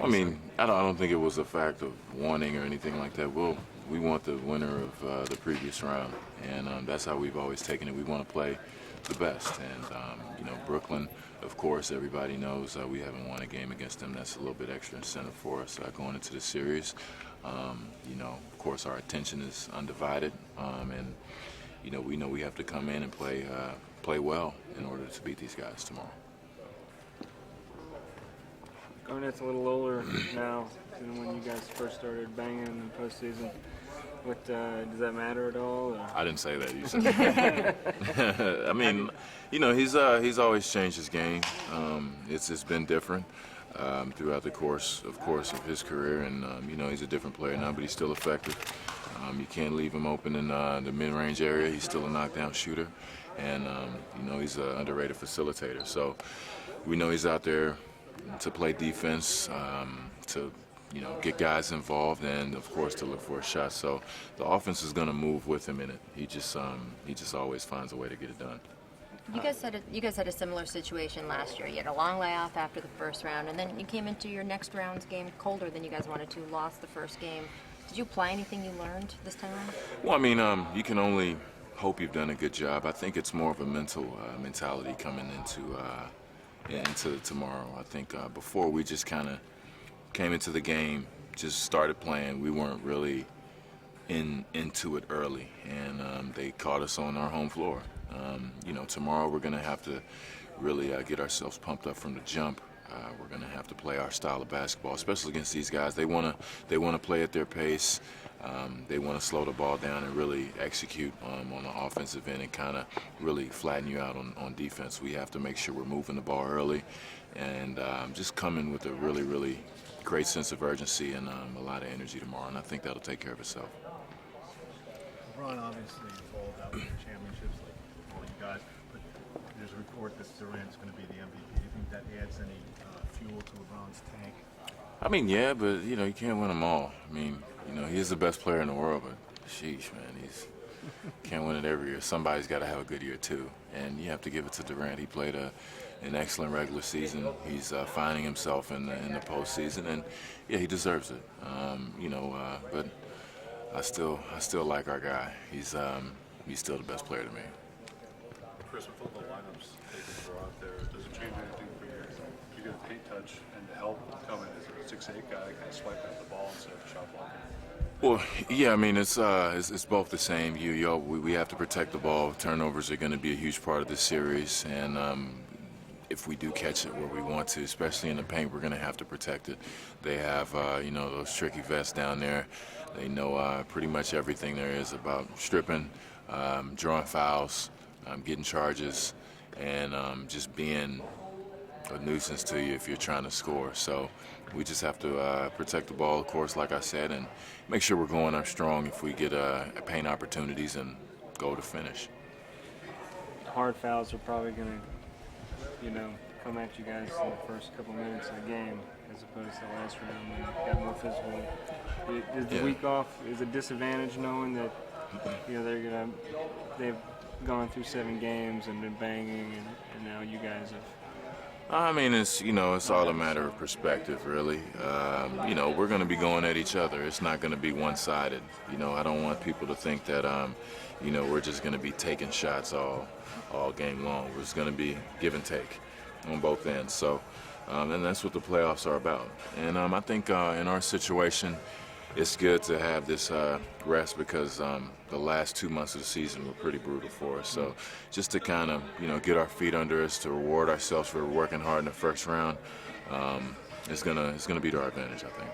I mean, I don't think it was a fact of wanting or anything like that. We want the winner of the previous round, and that's how we've always taken it. We want to play the best, and Brooklyn, of course, everybody knows we haven't won a game against them. That's a little bit extra incentive for us going into the series. Of course, our attention is undivided, and we know we have to come in and play well in order to beat these guys tomorrow. Garnett's a little older now than when you guys first started banging in the postseason. What does that matter at all? Or? I didn't say that. You said that. I mean, he's always changed his game. It's been different throughout the course, of his career, and he's a different player now, but he's still effective. You can't leave him open in the mid-range area. He's still a knockdown shooter, and he's an underrated facilitator. So we know he's out there to play defense, to get guys involved, and of course to look for a shot. So the offense is going to move with him in it. He just always finds a way to get it done. You guys had a similar situation last year. You had a long layoff after the first round, and then you came into your next round's game colder than you guys wanted to. Lost the first game. Did you apply anything you learned this time around? Well, I mean, you can only hope you've done a good job. I think it's more of a mental mentality coming into tomorrow. I think before we just kind of came into the game, just started playing. We weren't really into it early, and they caught us on our home floor. Tomorrow we're going to have to really get ourselves pumped up from the jump. We're going to have to play our style of basketball, especially against these guys. They want to play at their pace. They want to slow the ball down and really execute on the offensive end and kind of really flatten you out on defense. We have to make sure we're moving the ball early and just come in with a really, really great sense of urgency and a lot of energy tomorrow, and I think that'll take care of itself. LeBron obviously is all about winning championships like all you guys, but there's a report that Durant's going to be the MVP. Do you think that adds any fuel to LeBron's tank? I mean, yeah, but you can't win them all. I mean, he is the best player in the world, but sheesh, man, can't win it every year. Somebody's got to have a good year too, and you have to give it to Durant. He played an excellent regular season. He's finding himself in the postseason, and yeah, he deserves it. But I still like our guy. He's still the best player to me. Chris, with football lineups they throw out there, does it change anything for you get a paint touch and to help come in as a 6'8" guy, kind of swipe at the ball instead of shot blocking? Well, yeah, I mean, it's both the same. We have to protect the ball. Turnovers are going to be a huge part of this series, and if we do catch it where we want to, especially in the paint, we're going to have to protect it. They have, those tricky vests down there. They know pretty much everything there is about stripping, drawing fouls, getting charges, and just being a nuisance to you if you're trying to score. So we just have to protect the ball, of course, like I said, and make sure we're going up strong if we get paint opportunities and go to finish. Hard fouls are probably going to, come at you guys in the first couple minutes of the game as opposed to the last round when it got more physical. Is the week off is a disadvantage knowing that they've gone through 7 games and been banging and now you guys have. I mean, it's all a matter of perspective, really. We're going to be going at each other. It's not going to be one-sided. I don't want people to think that we're just going to be taking shots all game long. It's going to be give and take on both ends. So, and that's what the playoffs are about. And I think in our situation, it's good to have this rest because the last 2 months of the season were pretty brutal for us. So just to kind of, get our feet under us, to reward ourselves for working hard in the first round, it's gonna be to our advantage, I think.